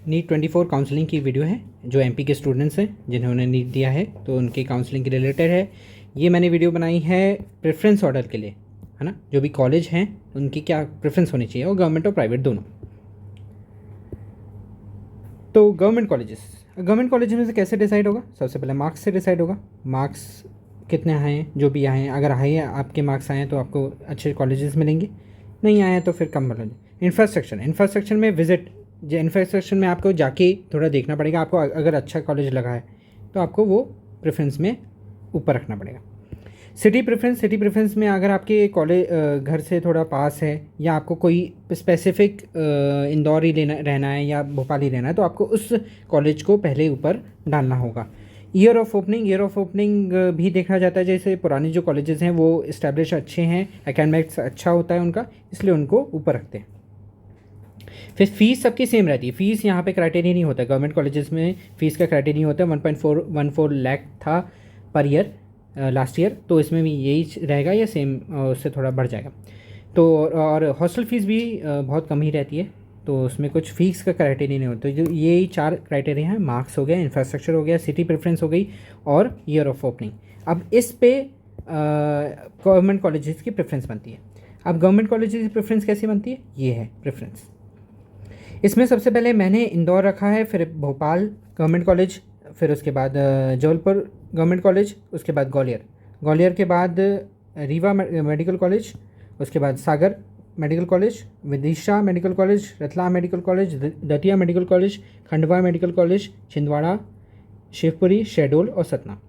NEET 24 counselling की video है जो एमपी के स्टूडेंट्स हैं जिन्होंने नीट दिया है तो उनकी काउंसलिंग के रिलेटेड है। ये मैंने वीडियो बनाई है प्रेफरेंस ऑर्डर के लिए, है ना। जो भी कॉलेज हैं उनकी क्या प्रेफरेंस होनी चाहिए, और गवर्नमेंट और प्राइवेट दोनों। तो गवर्नमेंट कॉलेज में से कैसे डिसाइड होगा? सबसे पहले मार्क्स से डिसाइड होगा। मार्क्स कितने आए हैं, जो भी आए हैं, अगर हाई आपके मार्क्स आए हैं तो आपको अच्छे कॉलेजेस मिलेंगे, नहीं आए हैं तो फिर कम मिलेंगे। इंफ्रास्ट्रक्चर में विजिट, जो इंफ्रास्ट्रक्चर में आपको जाके थोड़ा देखना पड़ेगा। आपको अगर अच्छा कॉलेज लगा है तो आपको वो प्रेफरेंस में ऊपर रखना पड़ेगा। सिटी प्रेफरेंस में अगर आपके कॉलेज घर से थोड़ा पास है, या आपको कोई स्पेसिफिक इंदौर ही रहना है या भोपाल ही रहना है, तो आपको उस कॉलेज को पहले ऊपर डालना होगा। ईयर ऑफ ओपनिंग भी देखा जाता है। जैसे पुराने जो कॉलेजेस हैं वो इस्टेब्लिश अच्छे हैं, एकेडमिक्स अच्छा होता है उनका, इसलिए उनको ऊपर रखते हैं। फिर फीस सबकी सेम रहती है। फीस यहाँ पे क्राइटेरिया नहीं होता है। गवर्नमेंट कॉलेजेस में फ़ीस का क्राइटेरिया होता है। 1.414 लाख था पर ईयर लास्ट ईयर, तो इसमें भी यही रहेगा या सेम उससे थोड़ा बढ़ जाएगा। तो और हॉस्टल फ़ीस भी बहुत कम ही रहती है, तो उसमें कुछ फीस का क्राइटेरिया नहीं होता। तो यही 4 क्राइटेरिया हैं। मार्क्स हो गया, इंफ्रास्ट्रक्चर हो गया, सिटी प्रेफरेंस हो गई और ईयर ऑफ ओपनिंग। अब इस पे गवर्नमेंट कॉलेजेस की प्रेफरेंस बनती है। अब गवर्नमेंट कॉलेजेस की प्रेफरेंस कैसे बनती है? ये है प्रेफरेंस। इसमें सबसे पहले मैंने इंदौर रखा है, फिर भोपाल गवर्नमेंट कॉलेज, फिर उसके बाद जबलपुर गवर्नमेंट कॉलेज, उसके बाद ग्वालियर के बाद रीवा मेडिकल कॉलेज, उसके बाद Sagar medical college, Vidisha medical college, Ratlam medical college, Datia medical college, Khandwa medical college, Chhindwara, Shivpuri, Shahdol और सतना।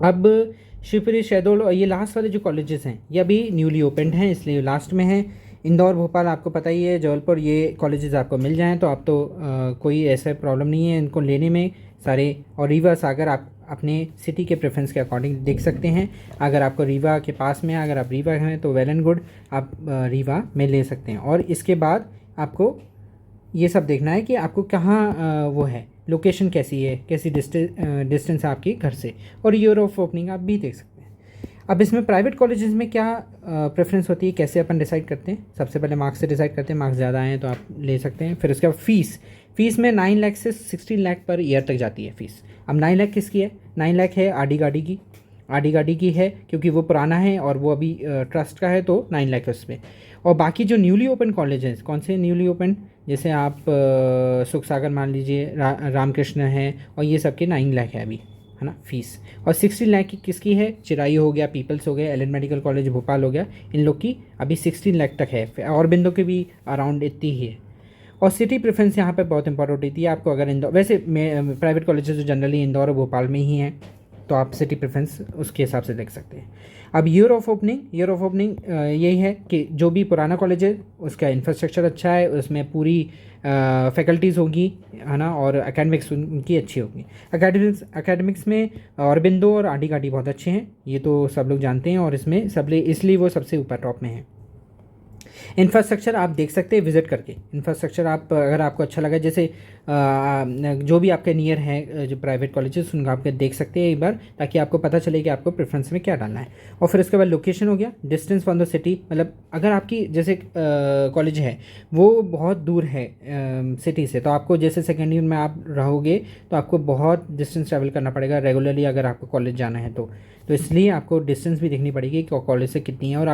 अब शिवपुरी, शहडोल और ये लास्ट वाले जो कॉलेजेस हैं ये अभी न्यूली ओपनड हैं, इसलिए लास्ट में हैं। इंदौर, भोपाल आपको पता ही है, जबलपुर, ये कॉलेजेस आपको मिल जाएं तो आप तो कोई ऐसा प्रॉब्लम नहीं है इनको लेने में सारे। और रीवा, सागर आप अपने सिटी के प्रेफरेंस के अकॉर्डिंग देख सकते हैं। अगर आपको रीवा के पास में, अगर आप रीवा हैं तो वेल एंड गुड, आप रीवा में ले सकते हैं। और इसके बाद आपको ये सब देखना है कि आपको कहाँ वो है, लोकेशन कैसी है, कैसी डिस्टेंस है आपके घर से, और ईयर ऑफ ओपनिंग आप भी देख सकते हैं। अब इसमें प्राइवेट कॉलेजेस में क्या प्रेफरेंस होती है, कैसे अपन डिसाइड करते हैं? सबसे पहले मार्क्स से डिसाइड करते हैं। मार्क्स ज़्यादा आए हैं तो आप ले सकते हैं। फिर उसके बाद फीस में 9 लाख से 16 लाख पर ईयर तक जाती है फीस। अब 9 लाख किसकी है? 9 लाख है आडी गाड़ी की है, क्योंकि वो पुराना है और वो अभी ट्रस्ट का है, तो 9 लाख है उसमें। और बाकी जो न्यूली ओपन कॉलेज हैं, कौन से न्यूली ओपन, जैसे आप सुख सागर मान लीजिए, रामकृष्ण है, और ये सब के 9 लाख है अभी, है ना, फीस। और 16 लाख की किसकी है? चिरायू हो गया, पीपल्स हो गया, एलन मेडिकल कॉलेज भोपाल हो गया, इन लोग की अभी 16 लाख तक है। और बिंदु की भी अराउंड इतनी ही है। और सिटी प्रेफरेंस यहाँ पे बहुत इंपॉर्टेंट होती है आपको। अगर इंदौर, वैसे प्राइवेट कॉलेजेस जो जनरली इंदौर और भोपाल में ही हैं, तो आप सिटी प्रेफरेंस उसके हिसाब से देख सकते हैं। अब ईयर ऑफ ओपनिंग यही है कि जो भी पुराना कॉलेज है उसका इंफ्रास्ट्रक्चर अच्छा है, उसमें पूरी फैकल्टीज़ होगी, है ना, और एकेडमिक्स उनकी अच्छी होगी। एकेडमिक्स में अरबिंदो और आडी गाडी बहुत अच्छे हैं, ये तो सब लोग जानते हैं, और इसमें इसलिए वो सबसे ऊपर टॉप में है। इंफ्रास्ट्रक्चर आप देख सकते हैं विजिट करके। इंफ्रास्ट्रक्चर आप, अगर आपको अच्छा लगा, जैसे जो भी आपके नियर है जो प्राइवेट कॉलेजेस, उनको आप देख सकते हैं एक बार, ताकि आपको पता चले कि आपको प्रेफरेंस में क्या डालना है। और फिर उसके बाद लोकेशन हो गया, डिस्टेंस फ्रॉम द सिटी, मतलब अगर आपकी जैसे कॉलेज है वो बहुत दूर है सिटी से, तो आपको जैसे सेकेंड ईयर में आप रहोगे तो आपको बहुत डिस्टेंस ट्रैवल करना पड़ेगा रेगुलरली, अगर आपको कॉलेज जाना है तो इसलिए आपको डिस्टेंस भी देखनी पड़ेगी कि कॉलेज से कितनी है। और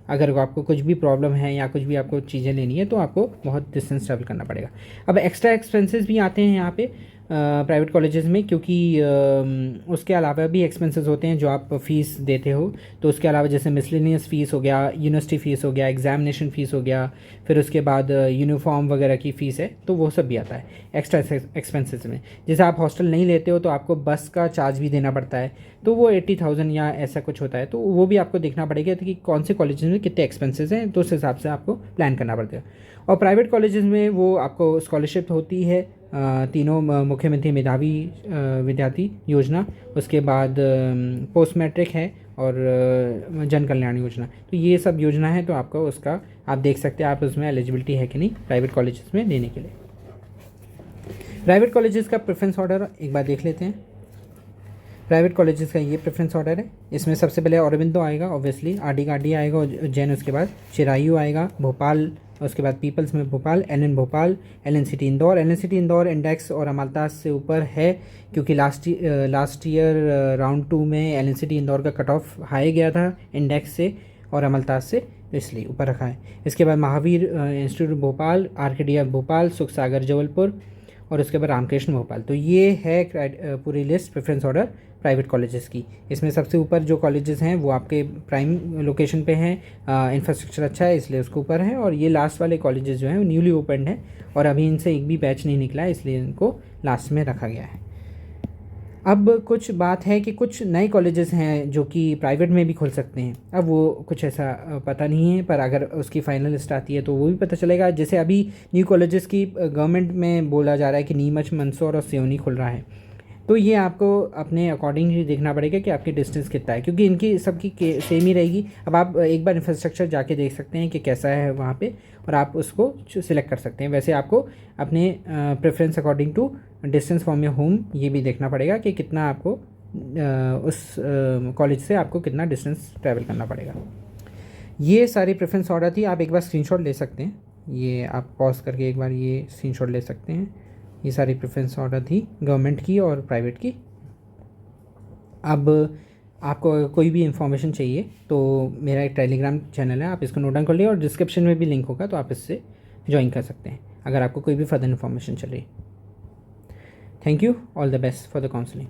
अगर आपको कुछ भी प्रॉब्लम है या कुछ भी आपको चीज़ें लेनी है तो आपको बहुत डिस्टेंस ट्रैवल करना पड़ेगा। अब एक्स्ट्रा एक्सपेंसेस भी आते हैं यहाँ पे प्राइवेट कॉलेजेस में, क्योंकि उसके अलावा भी एक्सपेंसेस होते हैं जो आप फ़ीस देते हो। तो उसके अलावा जैसे मिसलेनियस फ़ीस हो गया, यूनिवर्सिटी फ़ीस हो गया, एग्जामिनेशन फ़ीस हो गया, फिर उसके बाद यूनिफॉर्म वगैरह की फ़ीस है, तो वो सब भी आता है एक्स्ट्रा एक्सपेंसेस में। जैसे आप हॉस्टल नहीं लेते हो तो आपको बस का चार्ज भी देना पड़ता है, तो वो 80,000 या ऐसा कुछ होता है, तो वो भी आपको देखना पड़ेगा कि कौन से कॉलेजेस में कितने एक्सपेंसेस हैं, तो उस हिसाब से आपको प्लान करना पड़ता है। और प्राइवेट कॉलेजेस में वो आपको स्कॉलरशिप होती है, तीनों मुख्यमंत्री मेधावी विद्यार्थी योजना, उसके बाद पोस्ट मैट्रिक है, और जन कल्याण योजना। तो ये सब योजना है, तो आपको उसका आप देख सकते हैं आप उसमें एलिजिबिलिटी है कि नहीं प्राइवेट कॉलेजेस में लेने के लिए। प्राइवेट कॉलेजेस का प्रेफरेंस ऑर्डर एक बार देख लेते हैं। प्राइवेट कॉलेजेस का ये प्रेफरेंस ऑर्डर है। इसमें सबसे पहले अरबिंदो आएगा, ऑब्वियसली आडी गाडी आएगा, उज्जैन, उसके बाद चिरायू आएगा, भोपाल और उसके बाद पीपल्स में Bhopal, LN Bhopal, LN city Indore. LN city Indore index और अमालतास से ऊपर है क्योंकि लास्ट ईयर राउंड 2 में एलएन सिटी इंदौर का कट ऑफ हाई गया था इंडेक्स से और अमालतास से, इसलिए ऊपर रखा है। इसके बाद महावीर इंस्टीट्यूट भोपाल, आर्किडिया भोपाल, सुख सागर जबलपुर और उसके बाद रामकृष्ण भोपाल। तो ये है पूरी list preference order private colleges की। इसमें सबसे ऊपर जो कॉलेजेस हैं वो आपके प्राइम लोकेशन पे हैं, इंफ्रास्ट्रक्चर अच्छा है इसलिए उसके ऊपर है, और ये लास्ट वाले कॉलेजेस जो हैं वो न्यूली ओपनड हैं और अभी इनसे एक भी बैच नहीं निकला है, इसलिए इनको लास्ट में रखा गया है। अब कुछ बात है कि कुछ नए कॉलेजेस हैं जो कि प्राइवेट में भी खुल सकते हैं। अब वो कुछ ऐसा पता नहीं है, पर अगर उसकी फाइनल लिस्ट आती है तो वो भी पता चलेगा। जैसे अभी न्यू कॉलेजेस की गवर्नमेंट में बोला जा रहा है कि नीमच, मंदसौर और सिवनी खुल रहा है, तो ये आपको अपने अकॉर्डिंग ही देखना पड़ेगा कि आपकी डिस्टेंस कितना है, क्योंकि इनकी सबकी सेम ही रहेगी। अब आप एक बार इंफ्रास्ट्रक्चर जाके देख सकते हैं कि कैसा है वहाँ पे, और आप उसको सिलेक्ट कर सकते हैं। वैसे आपको अपने preference according to distance from your home ये भी देखना पड़ेगा कि कितना आपको उस कॉलेज से आपको कितना डिस्टेंस ट्रैवल करना पड़ेगा। ये सारी प्रेफरेंस ऑर्डर थी, आप एक बार स्क्रीनशॉट ले सकते हैं, ये आप पॉज करके एक बार ये स्क्रीनशॉट ले सकते हैं। ये सारी प्रेफरेंस ऑर्डर थी गवर्नमेंट की और प्राइवेट की। अब आपको अगर कोई भी इन्फॉर्मेशन चाहिए तो मेरा एक टेलीग्राम चैनल है, आप इसको नोट डाउन कर लिए, और डिस्क्रिप्शन में भी लिंक होगा तो आप इससे ज्वाइन कर सकते हैं अगर आपको कोई भी फर्दर इन्फॉर्मेशन चाहिए। Thank you, all the best for the counselling.